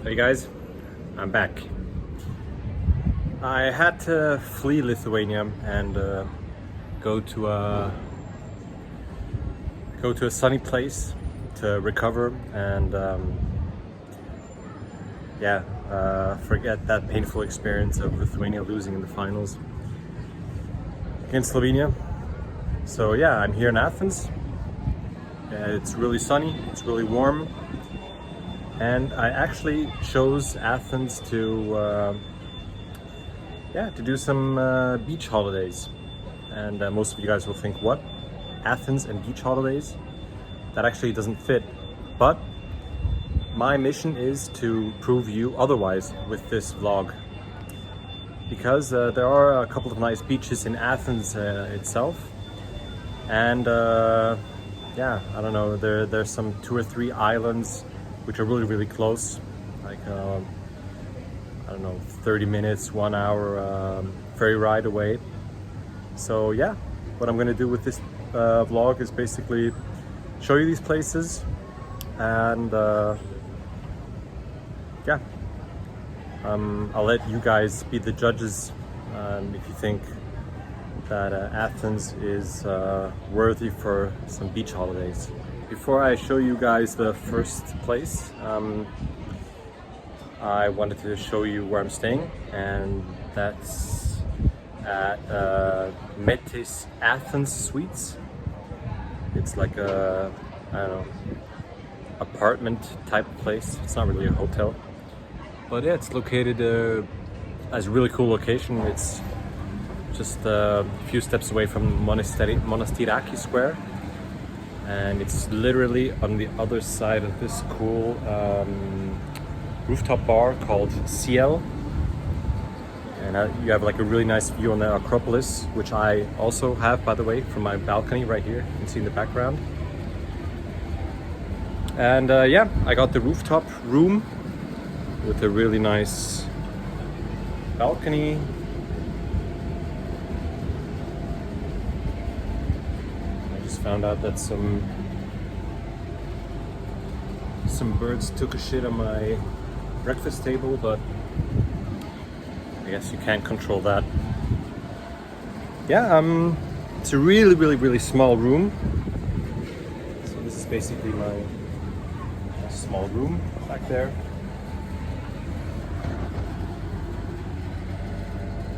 Hey guys, I'm back. I had to flee Lithuania and go to a sunny place to recover and forget that painful experience of Lithuania losing in the finals against Slovenia. So yeah, I'm here in Athens. It's really sunny, it's really warm. And I actually chose Athens to do some beach holidays. And most of you guys will think, what? Athens and beach holidays? That actually doesn't fit. But my mission is to prove you otherwise with this vlog. Because there are a couple of nice beaches in Athens itself. And I don't know, there's some 2 or 3 islands which are really close, like I don't know, 30 minutes, 1 hour ferry ride away. So yeah, what I'm gonna do with this vlog is basically show you these places and I'll let you guys be the judges if you think that Athens is worthy for some beach holidays. Before I show you guys the first place, I wanted to show you where I'm staying, and that's at Metis Athens Suites. It's like a, I don't know, apartment type of place. It's not really a hotel, but yeah, it's located as a really cool location. It's just a few steps away from Monastiraki Square. And it's literally on the other side of this cool rooftop bar called Ciel. And you have like a really nice view on the Acropolis, which I also have, by the way, from my balcony right here. You can see in the background. And I got the rooftop room with a really nice balcony. Found out that some birds took a shit on my breakfast table, but I guess you can't control that. Yeah, it's a really small room. So this is basically my small room back there.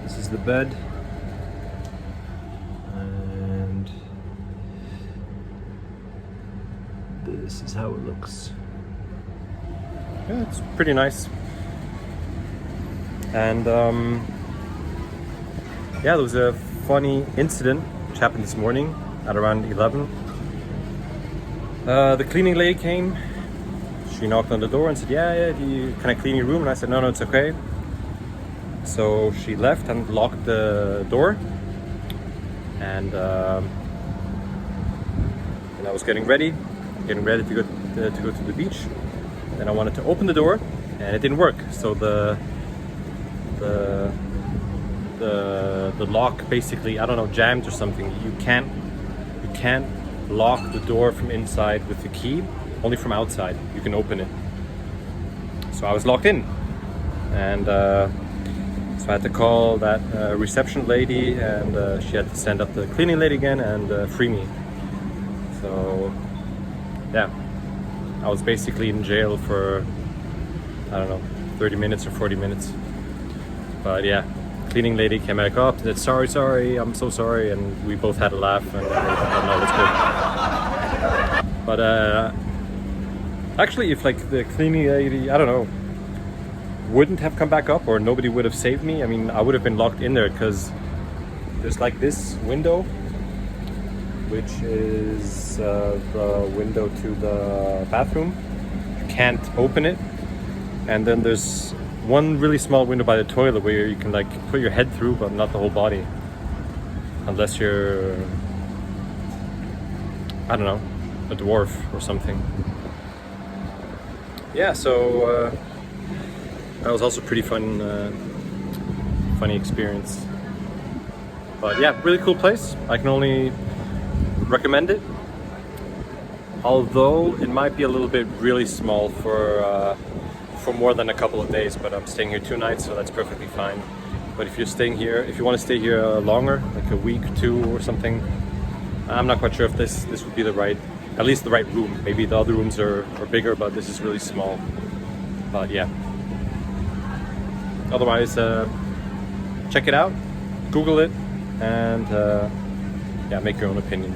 This is the bed. This is how it looks. Yeah, it's pretty nice. And there was a funny incident which happened this morning at around 11. The cleaning lady came. She knocked on the door and said, can I clean your room? And I said, no, it's okay. So she left and locked the door. And I was getting ready to go to the beach. Then I wanted to open the door and it didn't work. So the lock basically, I don't know, jammed or something. You can't lock the door from inside with the key, only from outside you can open it. So I was locked in, and so I had to call that reception lady, and she had to send up the cleaning lady again and free me. So yeah, I was basically in jail for, I don't know, 30 minutes or 40 minutes. But yeah, cleaning lady came back up and said, sorry, I'm so sorry. And we both had a laugh and no, it's good. But actually, if like the cleaning lady, I don't know, wouldn't have come back up or nobody would have saved me, I mean, I would have been locked in there because there's like this window, which is the window to the bathroom. You can't open it. And then there's one really small window by the toilet where you can like put your head through, but not the whole body. Unless you're, I don't know, a dwarf or something. Yeah, so that was also pretty fun, funny experience. But yeah, really cool place. I can only recommend it. Although it might be a little bit really small for for more than a couple of days, but I'm staying here 2 nights, so that's perfectly fine. But if you're staying here, if you want to stay here longer, like a week, 2 or something, I'm not quite sure if this would be the right, at least the right room. Maybe the other rooms are bigger, but this is really small. But yeah. Otherwise, check it out, Google it, and yeah, make your own opinion.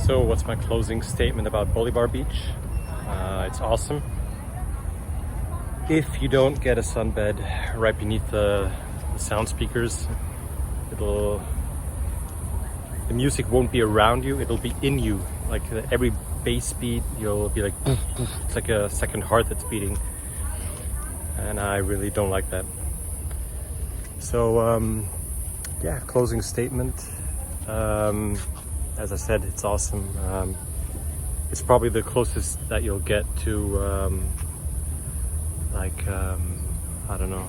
So what's my closing statement about Bolivar Beach? It's awesome. If you don't get a sunbed right beneath the sound speakers, the music won't be around you, it'll be in you. Like every bass beat, you'll be like, it's like a second heart that's beating. And I really don't like that. So yeah, closing statement. As I said, it's awesome. It's probably the closest that you'll get to I don't know,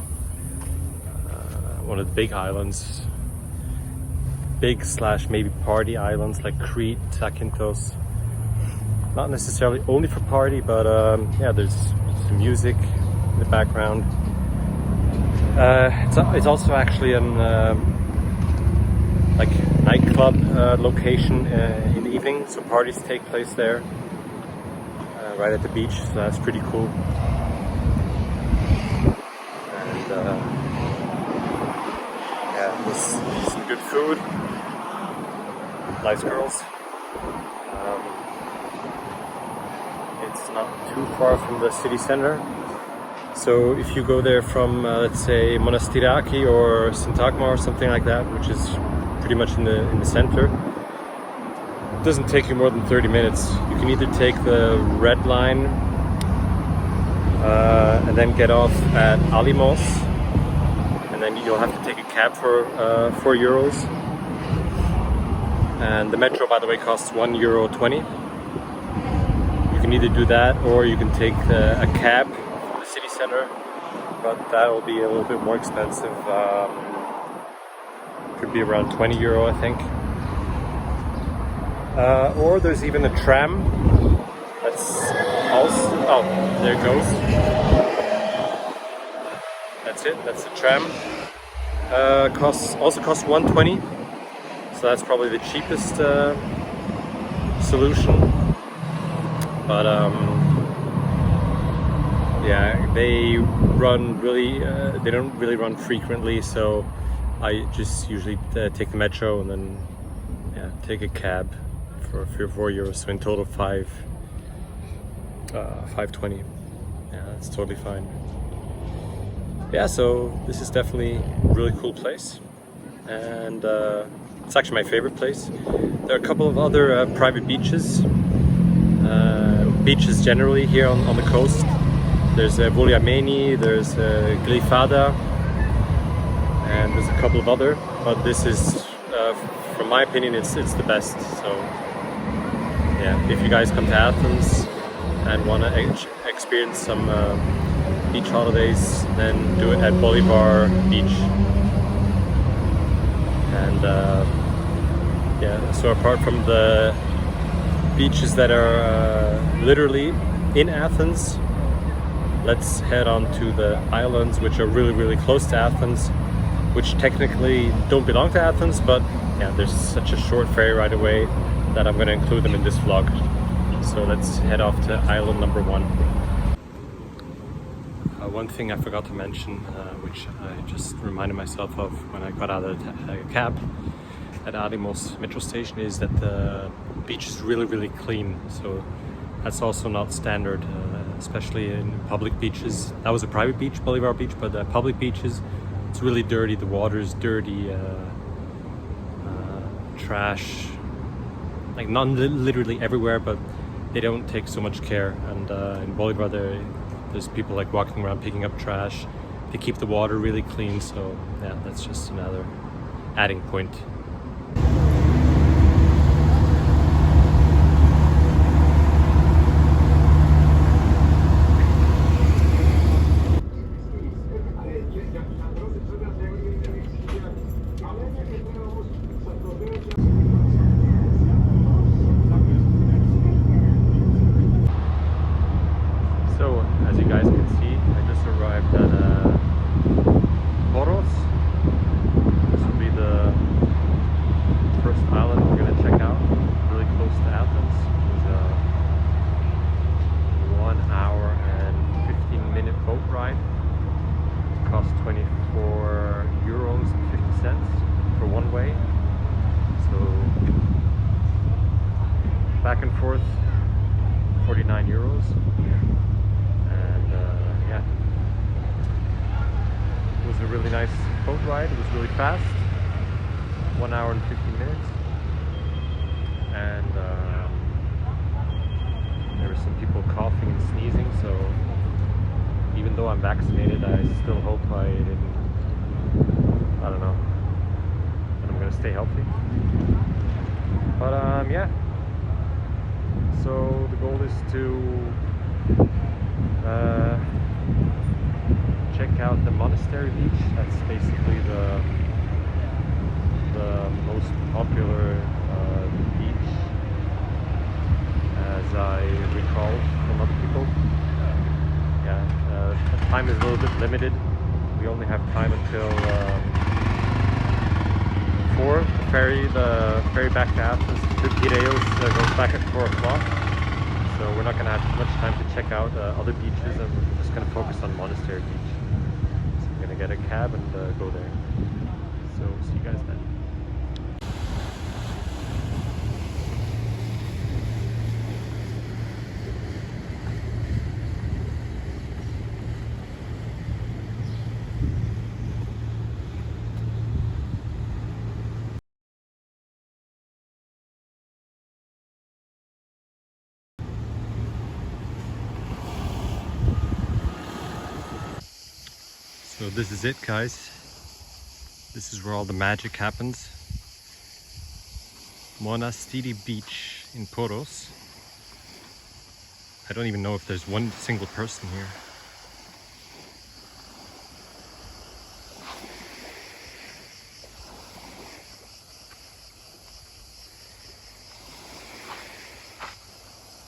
one of the big islands, big / maybe party islands like Crete, Zakynthos. Not necessarily only for party, but yeah, there's some music in the background. It's also actually an like nightclub location in the evening, so parties take place there right at the beach, so that's pretty cool. And yeah, there's some good food, nice girls. It's not too far from the city center, so if you go there from let's say Monastiraki or Syntagma or something like that, which is pretty much in the center, it doesn't take you more than 30 minutes. You can either take the red line and then get off at Alimos, and then you'll have to take a cab for €4. And the metro, by the way, costs €1.20. You can either do that, or you can take a cab from the city center, but that will be a little bit more expensive. Could be around €20, I think. Or there's even a tram. That's also, oh, there it goes. That's it, that's the tram. Also costs $1.20, so that's probably the cheapest solution. But yeah, they run really, they don't really run frequently, so I just usually take the metro and then take a cab for €4. So in total, $5.20. Yeah, that's totally fine. Yeah, so this is definitely a really cool place, and It's actually my favorite place. There are a couple of other private beaches. Beaches generally here on the coast. There's Vouliameni, there's Glyfada, and there's a couple of other. But this is, from my opinion, it's the best. So yeah, if you guys come to Athens and want to experience some beach holidays, then do it at Bolivar Beach. And yeah, so apart from the beaches that are literally in Athens, let's head on to the islands which are really close to Athens, which technically don't belong to Athens, but yeah, there's such a short ferry ride away that I'm going to include them in this vlog. So let's head off to island number 1. One thing I forgot to mention, which I just reminded myself of when I got out of the cab at Athens metro station, is that the beach is really clean. So that's also not standard, especially in public beaches. That was a private beach, Bolivar Beach, but public beaches, it's really dirty. The water is dirty, trash, like not literally everywhere, but they don't take so much care. And in Bolivar there's people like walking around picking up trash. They keep the water really clean, so yeah, that's just another adding point. As you guys can see, I just arrived at Rhodes. This will be the first island we're going to check out, really close to Athens. It was a 1 hour and 15-minute boat ride. It cost 24 euros and 50 cents for one way. So back and forth, 49 euros. Yeah, it was a really nice boat ride. It was really fast, 1 hour and 15 minutes, and there were some people coughing and sneezing, so even though I'm vaccinated, I still hope I don't know, that I'm gonna stay healthy. But yeah, so the goal is to check out the monastery beach. That's basically the most popular beach, as I recall from other people. Yeah, the time is a little bit limited. We only have time until 4. The ferry back to Athens to Piraeus goes back at 4 o'clock. So we're not going to have much time to check out other beaches, and we're just going to focus on Monastery Beach. So we're going to get a cab and go there. So see you guys then. So this is it, guys. This is where all the magic happens. Monastiri Beach in Poros. I don't even know if there's one single person here.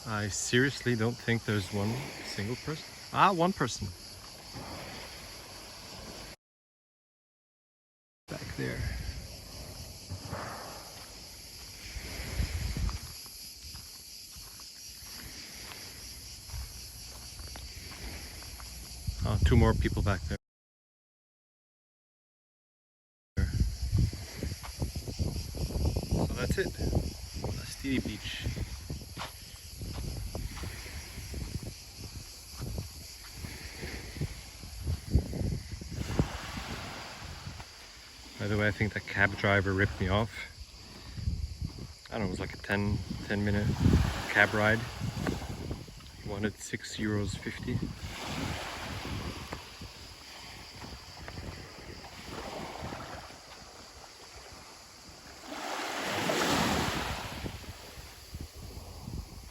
I seriously don't think there's one single person. Ah, one person. Back there. Oh, 2 more people back there. So that's it. Monastiri Beach. By the way, I think the cab driver ripped me off. I don't know, it was like a 10 minute cab ride. He wanted €6.50.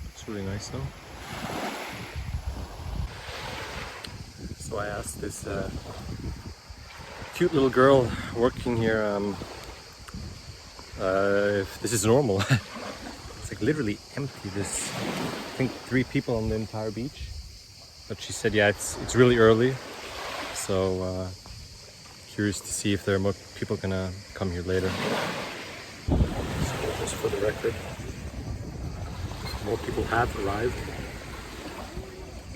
It's really nice though. So I asked this cute little girl working here if this is normal. It's like literally empty. There's, I think, 3 people on the entire beach. But she said, yeah, it's really early. So curious to see if there are more people gonna come here later. So just for the record, more people have arrived.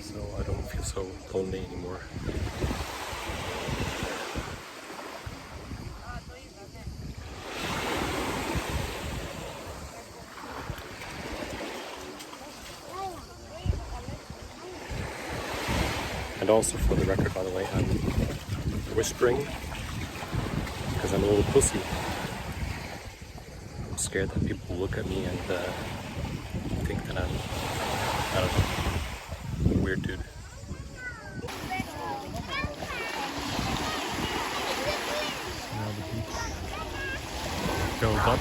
So I don't feel so lonely anymore. And also for the record, by the way, I'm whispering because I'm a little pussy. I'm scared that people will look at me and think that I'm, I don't know, a weird dude. Now the beach goes up.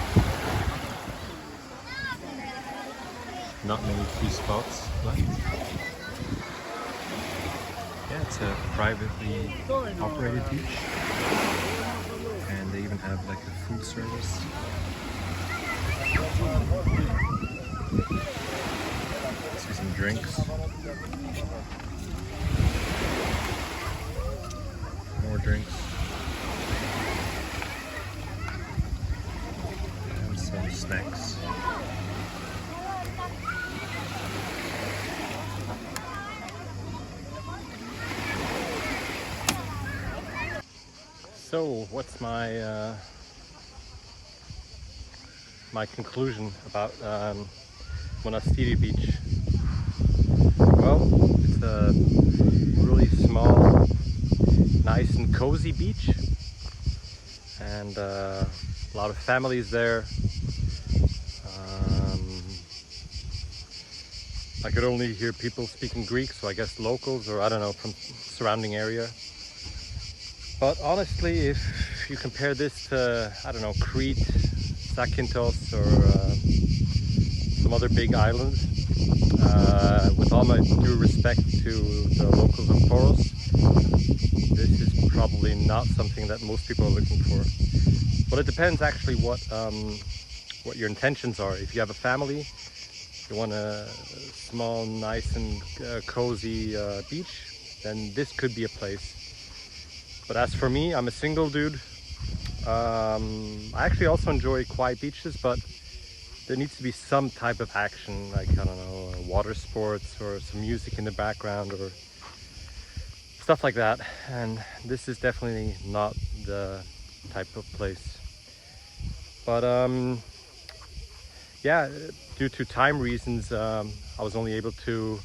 Not many free spots left. Yeah, it's a privately operated beach, and they even have like a food service. See some drinks. More drinks. And some snacks. So, what's my my conclusion about Monastiri Beach? Well, it's a really small, nice and cozy beach, and a lot of families there. I could only hear people speaking Greek, so I guess locals, or I don't know, from surrounding area. But honestly, if you compare this to, I don't know, Crete, Zakynthos, or some other big islands, with all my due respect to the locals of Poros, this is probably not something that most people are looking for. But it depends actually what your intentions are. If you have a family, you want a small, nice and cozy beach, then this could be a place. But as for me, I'm a single dude. I actually also enjoy quiet beaches, but there needs to be some type of action, like, I don't know, water sports or some music in the background or stuff like that. And this is definitely not the type of place. But yeah, due to time reasons, I was only able to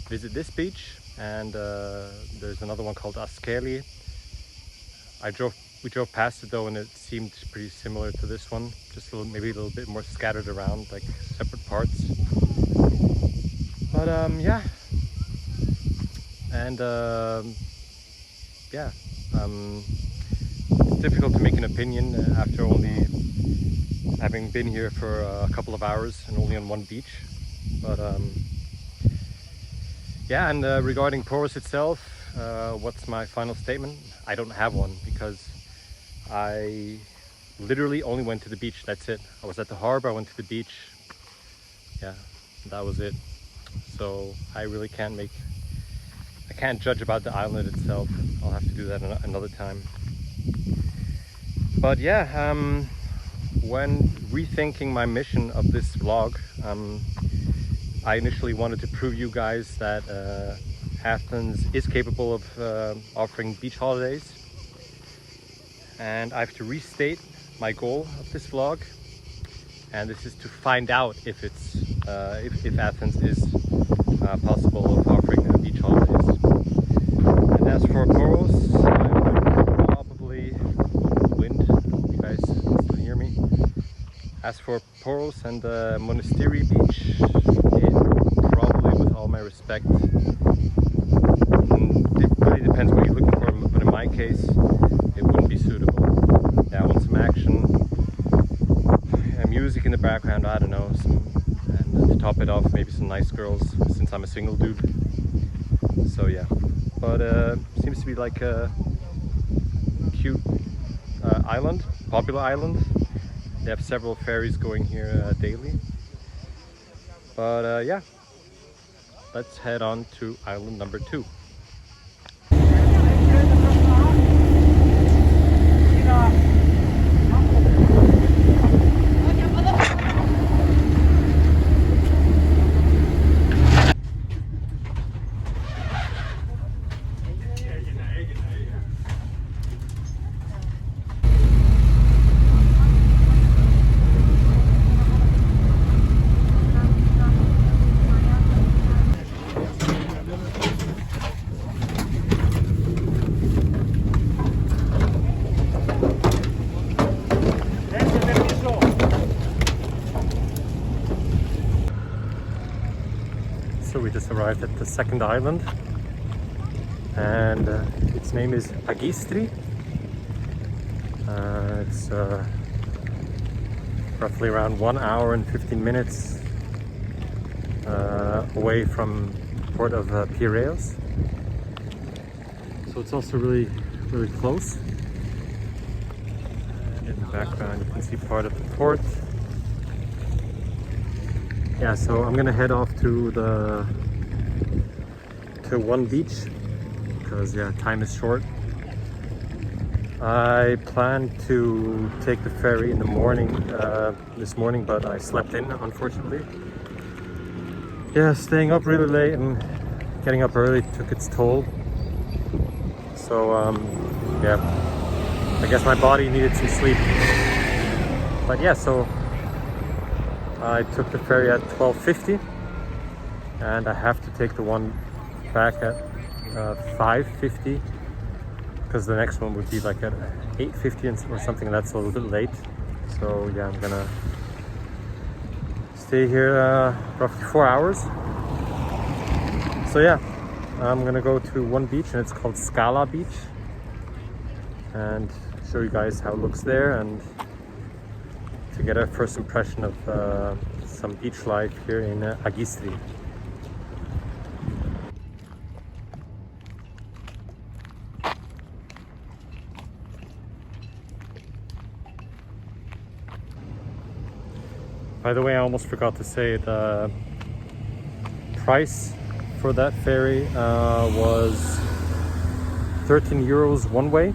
visit this beach, and there's another one called Askeli. We drove past it though, and it seemed pretty similar to this one, just maybe a little bit more scattered around, like separate parts. But yeah, and yeah, it's difficult to make an opinion after only having been here for a couple of hours and only on one beach. But yeah, and regarding Poros itself, what's my final statement? I don't have one, because I literally only went to the beach. That's it. I was at the harbor, I went to the beach. Yeah, that was it. So I really can't judge about the island itself. I'll have to do that another time. But yeah, when rethinking my mission of this vlog, I initially wanted to prove you guys that Athens is capable of offering beach holidays, and I have to restate my goal of this vlog, and this is to find out if it's if Athens is possible of offering beach holidays. And as for Poros, I would probably, wind, you guys still hear me? As for Poros and the Monastery Beach, it probably, with all my respect, it really depends what you're looking for, but in my case, it wouldn't be suitable. Yeah, I want some action, and music in the background, I don't know, and to top it off, maybe some nice girls, since I'm a single dude. So yeah, but seems to be like a cute island, popular island. They have several ferries going here daily. But yeah, let's head on to island number 2. So we just arrived at the second island, and its name is Agistri. It's roughly around 1 hour and 15 minutes away from the port of Piraeus. So it's also really close. And in the background you can see part of the port. Yeah, so I'm gonna head off to one beach because yeah, time is short. I planned to take the ferry in the morning this morning, but I slept in, unfortunately. Yeah, staying up really late and getting up early took its toll. So yeah, I guess my body needed some sleep. But yeah, so I took the ferry at 12:50, and I have to take the one back at 5:50 because the next one would be like at 8:50 or something. That's a little bit late. So yeah, I'm gonna stay here roughly 4 hours. So yeah, I'm gonna go to one beach, and it's called Scala Beach, and show you guys how it looks there, and to get a first impression of some beach life here in Agistri. By the way, I almost forgot to say the price for that ferry was 13 euros one way,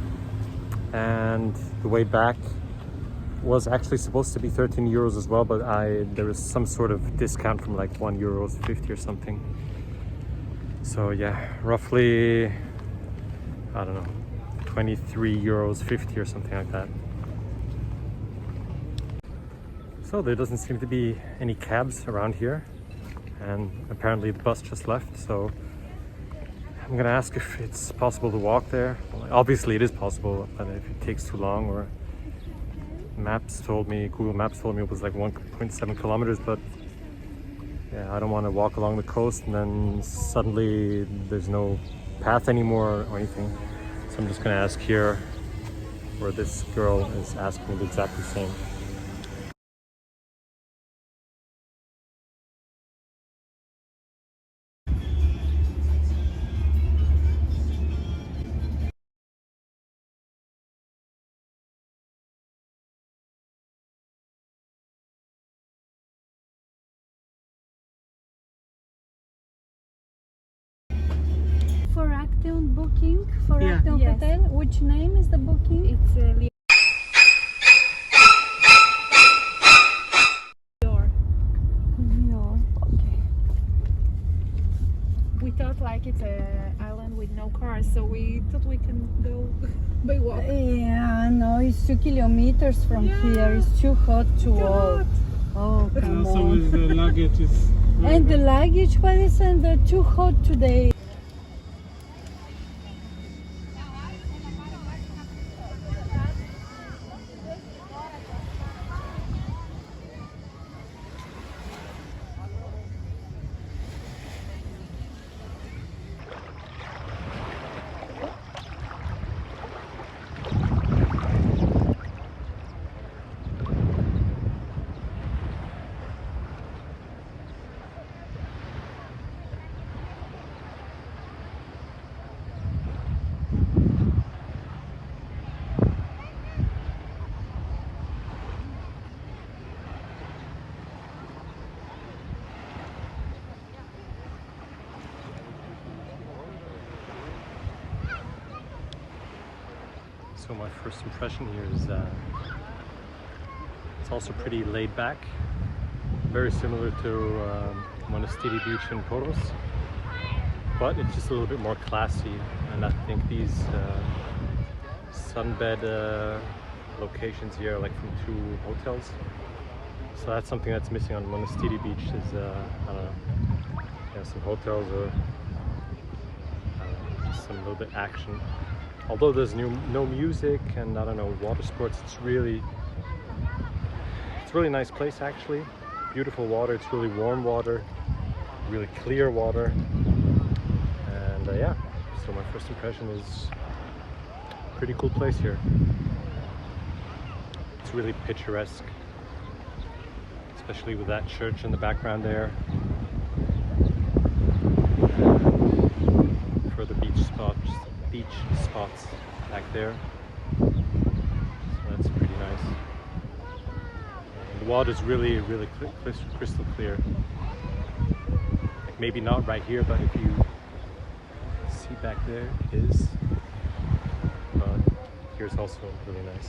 and the way back was actually supposed to be 13 euros as well, but there was some sort of discount from like €1.50 or something. So yeah, roughly, I don't know, 23 euros 50 or something like that. So there doesn't seem to be any cabs around here, and apparently the bus just left, so I'm gonna ask if it's possible to walk there. Well, obviously it is possible, but if it takes too long, or Google Maps told me it was like 1.7 kilometers, but yeah, I don't want to walk along the coast and then suddenly there's no path anymore or anything. So I'm just gonna ask here where this girl is asking the exactly same. For Action booking, for Yeah. Action Yes. Hotel, which name is the booking? It's Lior. No. Okay. We thought like it's an island with no cars, so we thought we can go by walk. Yeah, no, it's 2 kilometers from Yeah. here. It's too hot to walk. Oh, And come Also on. with the luggage is And the luggage, but isn't too hot today? So my first impression here is it's also pretty laid back, very similar to Monastiri Beach in Poros, but it's just a little bit more classy. And I think these sunbed locations here are like from 2 hotels. So that's something that's missing on Monastiri Beach is I don't know, yeah, some hotels or just some little bit action. Although there's no music and I don't know, water sports, it's a really nice place actually. Beautiful water, it's really warm water, really clear water, and yeah. So my first impression is pretty cool place here. It's really picturesque, especially with that church in the background there. Further beach spots back there. So that's pretty nice. And the water's really crystal clear. Like maybe not right here, but if you see back there, it is. But here's also really nice.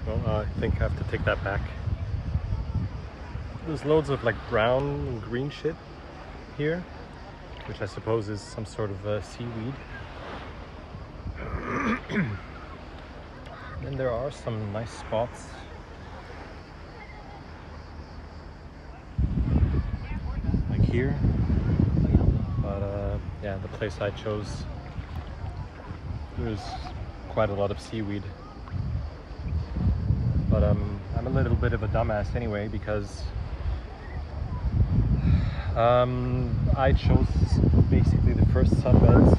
Well, I think I have to take that back. There's loads of like brown and green shit here, which I suppose is some sort of seaweed. And there are some nice spots. Like here. But yeah, the place I chose, there's quite a lot of seaweed. But I'm a little bit of a dumbass anyway, because I chose basically the first sunbeds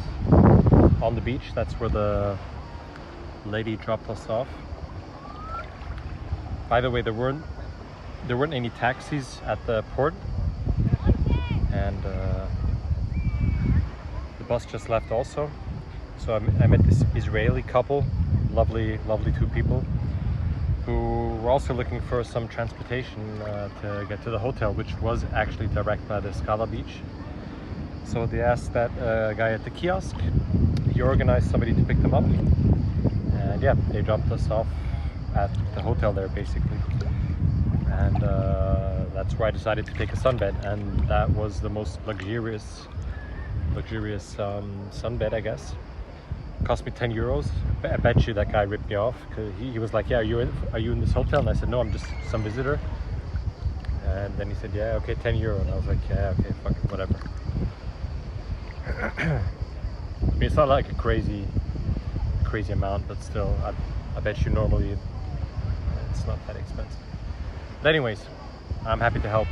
on the beach. That's where the lady dropped us off. By the way, there weren't any taxis at the port, and the bus just left also. So I met this Israeli couple, lovely 2 people, who were also looking for some transportation to get to the hotel, which was actually direct by the Scala beach. So they asked that guy at the kiosk. He organized somebody to pick them up, and yeah, they dropped us off at the hotel there basically. And that's where I decided to take a sunbed, and that was the most luxurious sunbed, I guess. Cost me 10 euros. I bet you that guy ripped me off, because he was like, yeah, are you in this hotel? And I said, no, I'm just some visitor. And then he said, yeah, okay, 10 euro. And I was like, yeah, okay, fuck it, whatever. I mean, it's not like a crazy amount, but still, I bet you normally it's not that expensive. But anyways, I'm happy to help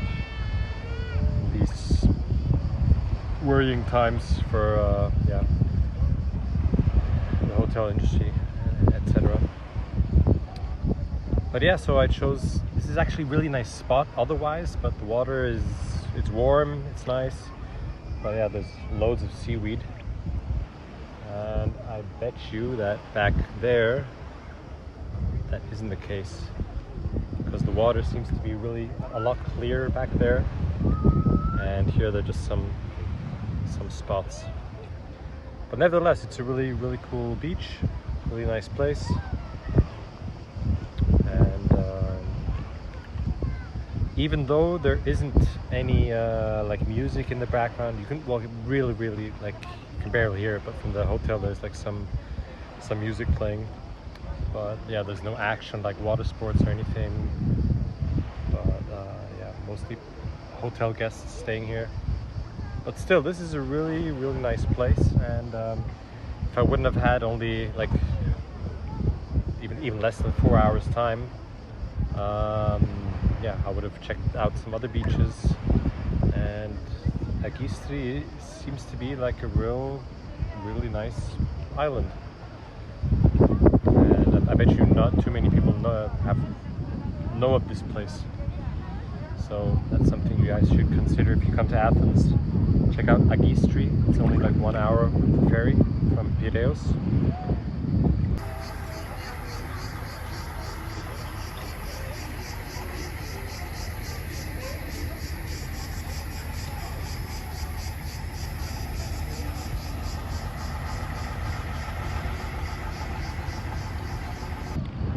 in these worrying times for yeah, the hotel industry, etc. But yeah, so I chose, this is actually a really nice spot otherwise, but the water it's warm, it's nice. But yeah, there's loads of seaweed. And I bet you that back there, that isn't the case, because the water seems to be really a lot clearer back there, and here there are just some spots. But nevertheless, it's a really cool beach, really nice place. And even though there isn't any like music in the background, you can, well, really like, you can barely hear it, but from the hotel there's like some some music playing. But yeah, there's no action like water sports or anything. But yeah, mostly hotel guests staying here. But still, this is a really, really nice place. And if I wouldn't have had only like even less than 4 hours time, yeah, I would have checked out some other beaches. And Agistri seems to be like a really nice island. And I bet you not too many people know of this place. So that's something you guys should consider if you come to Athens. Check out Agistri. It's only like 1 hour with the ferry from Piraeus.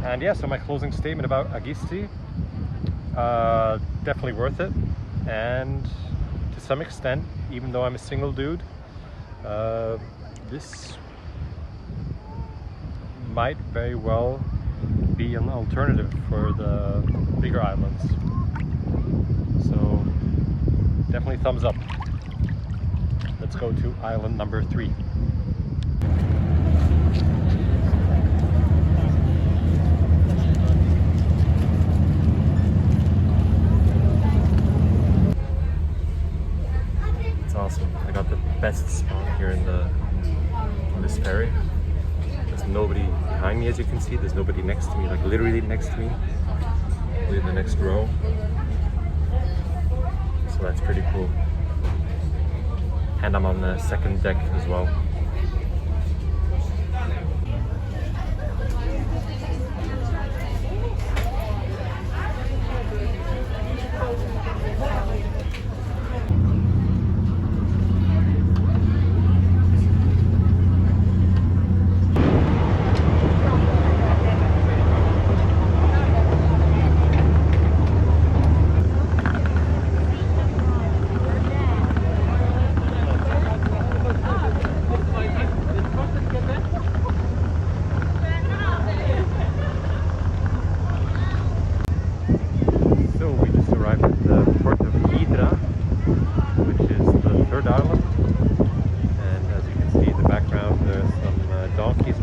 And yeah, so my closing statement about Agistri, definitely worth it. And to some extent, even though I'm a single dude, this might very well be an alternative for the bigger islands. So definitely thumbs up. Let's go to island number 3. I got the best spot here on this ferry. There's nobody behind me, as you can see. There's nobody next to me, like literally next to me. We're in the next row. So that's pretty cool. And I'm on the second deck as well.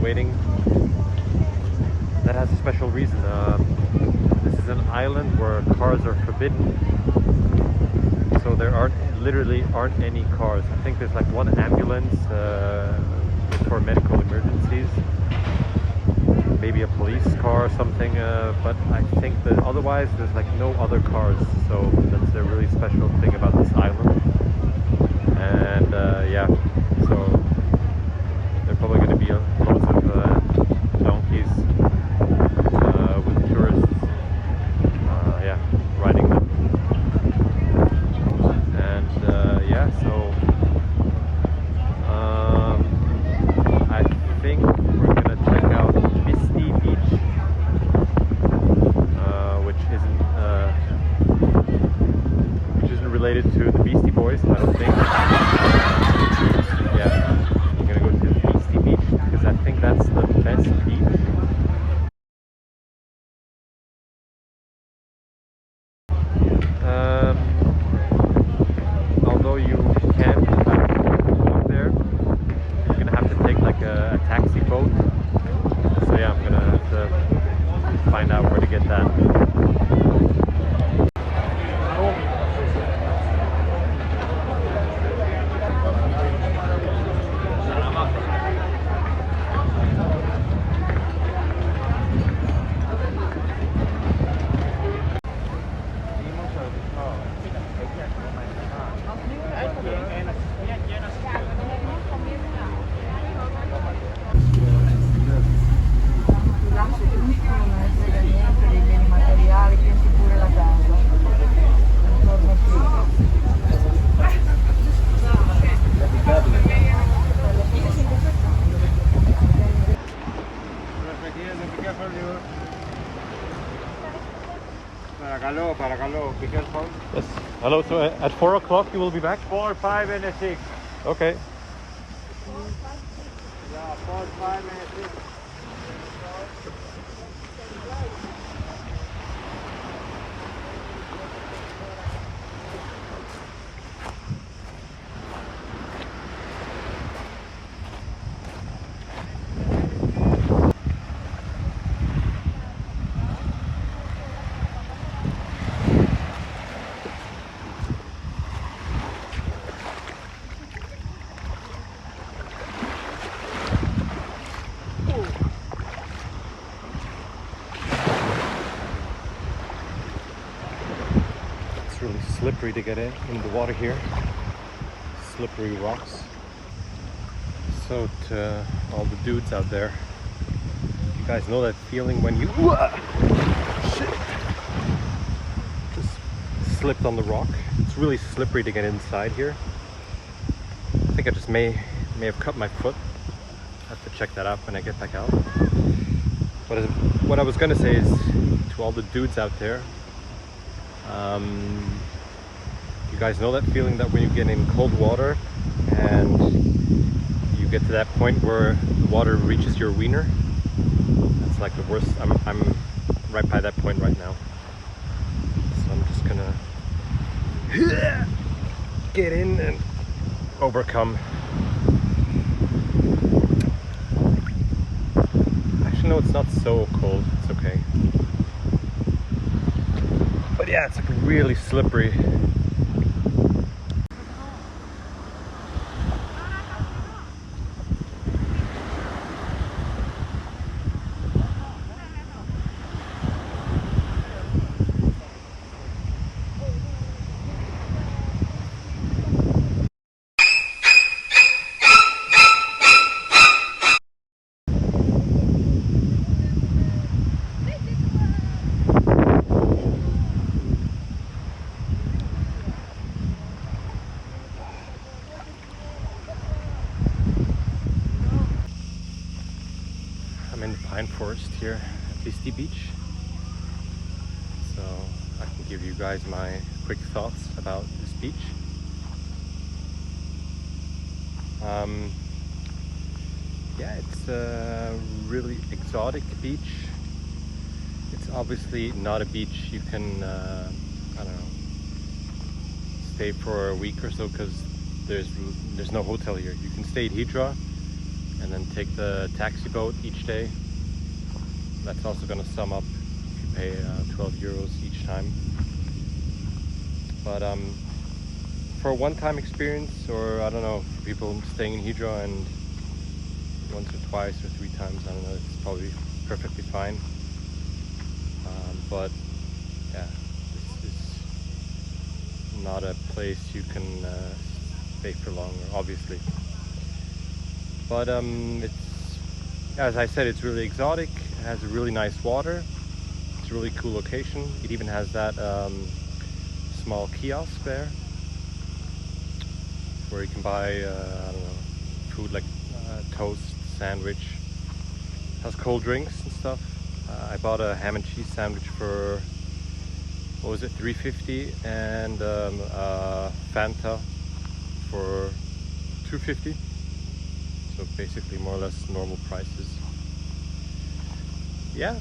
Waiting. That has a special reason. This is an island where cars are forbidden, so there literally aren't any cars. I think there's like one ambulance for medical emergencies, maybe a police car or something, but I think that otherwise there's like no other cars. So that's a really special thing about this island. And yeah, so probably going to be loads of donkeys with tourists, yeah, riding them. And yeah, so I think we're going to check out Misty Beach, which isn't related to the Beastie Boys, I don't think. Yeah. I think that's the best beach. Although you can walk there, you're gonna have to take like a taxi boat. So yeah, I'm gonna have to find out where to get that. Paracalo, be careful. Yes. Hello, so at 4 o'clock you will be back? 4, 5 and 6. Okay. 5 minutes. It's really slippery to get in the water here. Slippery rocks. So to all the dudes out there, you guys know that feeling when you shit, just slipped on the rock. It's really slippery to get inside here. I think I just may have cut my foot. I have to check that out when I get back out. What I was gonna say is to all the dudes out there, you guys know that feeling that when you get in cold water and you get to that point where the water reaches your wiener? That's like the worst. I'm right by that point right now. So I'm just gonna get in and overcome. Actually, no, it's not so cold. It's okay. But yeah, it's like really slippery. I'm in the pine forest here at Visti Beach, so I can give you guys my quick thoughts about this beach. Yeah, it's a really exotic beach. It's obviously not a beach you can, I don't know, stay for a week or so, because there's no hotel here. You can stay at Hydra and then take the taxi boat each day. That's also going to sum up if you pay 12 euros each time. But for a one-time experience, or I don't know, for people staying in Hydra and once or twice or 3 times, I don't know, it's probably perfectly fine. But yeah, this is not a place you can stay for longer, obviously. But it's, as I said, it's really exotic. It has a really nice water. It's a really cool location. It even has that small kiosk there where you can buy, I don't know, food like toast, sandwich. It has cold drinks and stuff. I bought a ham and cheese sandwich for, what was it, $3.50, and Fanta for $2.50. So basically more or less normal prices. Yeah,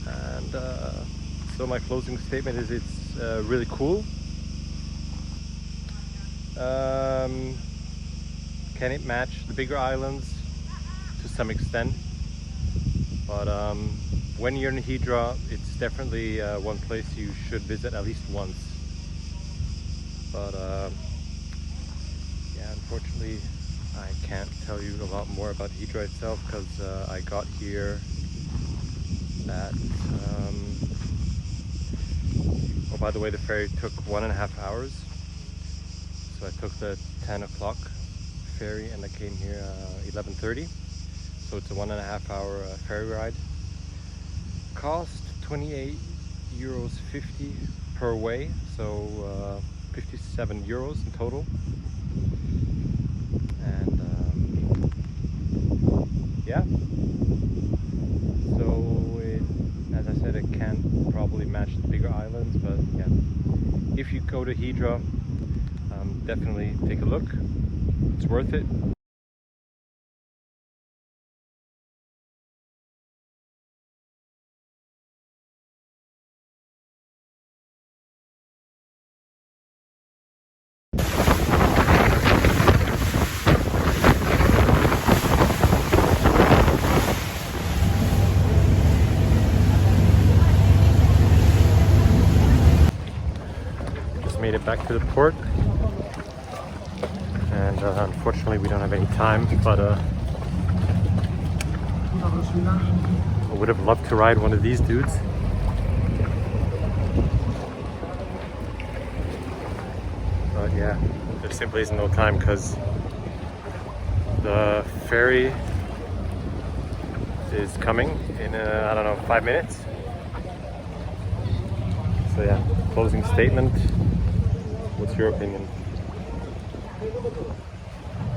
and so my closing statement is it's really cool. Can it match the bigger islands? To some extent. But when you're in Hydra, it's definitely one place you should visit at least once. But yeah, unfortunately I can't tell you a lot more about Hydra itself, because I got here at oh, by the way, the ferry took 1.5 hours. So I took the 10 o'clock ferry and I came here 11:30. So it's a 1.5 hour ferry ride. Cost 28 euros 50 per way, so 57 euros in total. And yeah, so as I said, it can't probably match the bigger islands, but yeah, if you go to Hydra, definitely take a look. It's worth it. made it back to the port, and unfortunately we don't have any time, but I would have loved to ride one of these dudes. But yeah, there simply isn't no time because the ferry is coming in, I don't know, 5 minutes. So yeah, closing statement. What's your opinion?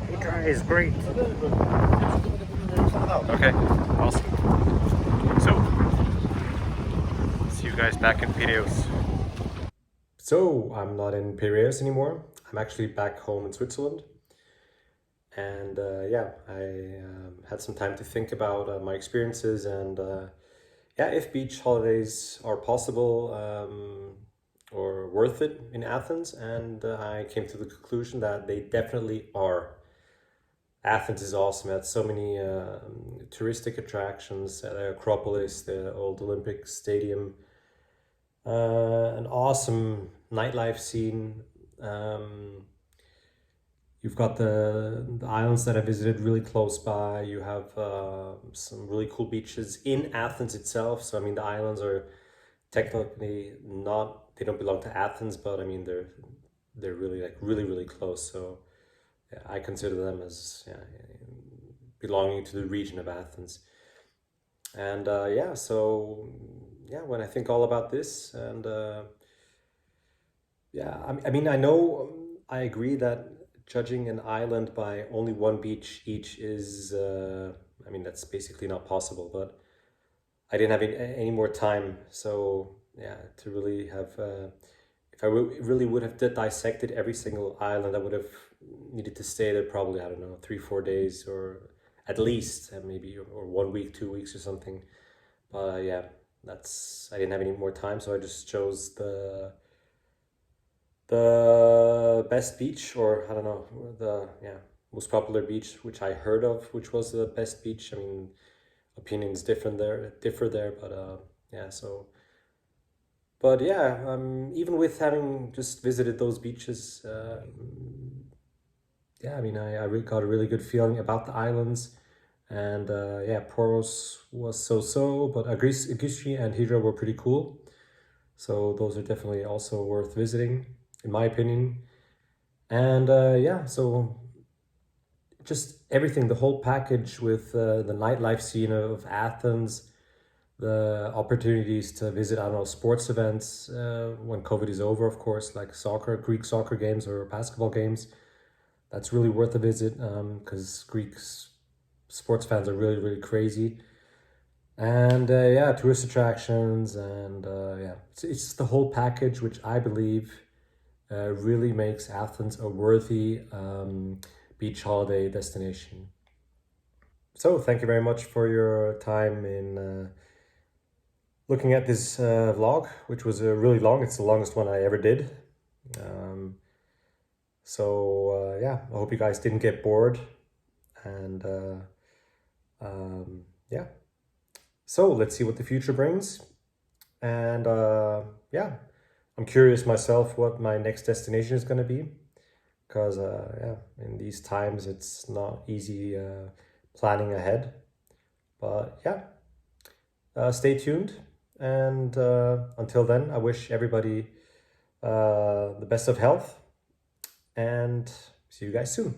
Hey guys, great. Okay, awesome. So, see you guys back in Piraeus. So, I'm not in Piraeus anymore. I'm actually back home in Switzerland. And yeah, I had some time to think about my experiences, and yeah, if beach holidays are possible or worth it in Athens, and I came to the conclusion that they definitely are. Athens is awesome. It has so many touristic attractions, the Acropolis, the old Olympic Stadium, an awesome nightlife scene. You've got the islands that I visited really close by. You have some really cool beaches in Athens itself. So I mean, the islands are technically not, they don't belong to Athens, but I mean they're really like really close. So yeah, I consider them as belonging to the region of Athens. And yeah, so yeah, when I think all about this, and yeah, I mean, I know, I agree that judging an island by only one beach each is, I mean, that's basically not possible, but I didn't have any more time. So yeah, to really have, if I really would have dissected every single island, I would have needed to stay there probably, I don't know, 3-4 days, or at least, maybe, or 1 week, 2 weeks or something. But yeah, I didn't have any more time, so I just chose the best beach, or I don't know, the most popular beach which I heard of, which was the best beach. I mean, opinions differ there, but yeah, so, but yeah, even with having just visited those beaches, yeah, I mean, I really got a really good feeling about the islands. And yeah, Poros was so, but Agistri and Hydra were pretty cool. So those are definitely also worth visiting, in my opinion. And yeah, so just everything, the whole package with the nightlife scene of Athens, the opportunities to visit, I don't know, sports events when COVID is over, of course, like Greek soccer games or basketball games. That's really worth a visit because Greek sports fans are really crazy. And yeah, tourist attractions, and yeah, it's the whole package, which I believe really makes Athens a worthy beach holiday destination. So thank you very much for your time in looking at this vlog, which was really long. It's the longest one I ever did. So yeah, I hope you guys didn't get bored, and yeah. So let's see what the future brings. And yeah, I'm curious myself what my next destination is going to be, because yeah, in these times it's not easy planning ahead. But yeah, stay tuned. And until then, I wish everybody the best of health, and see you guys soon.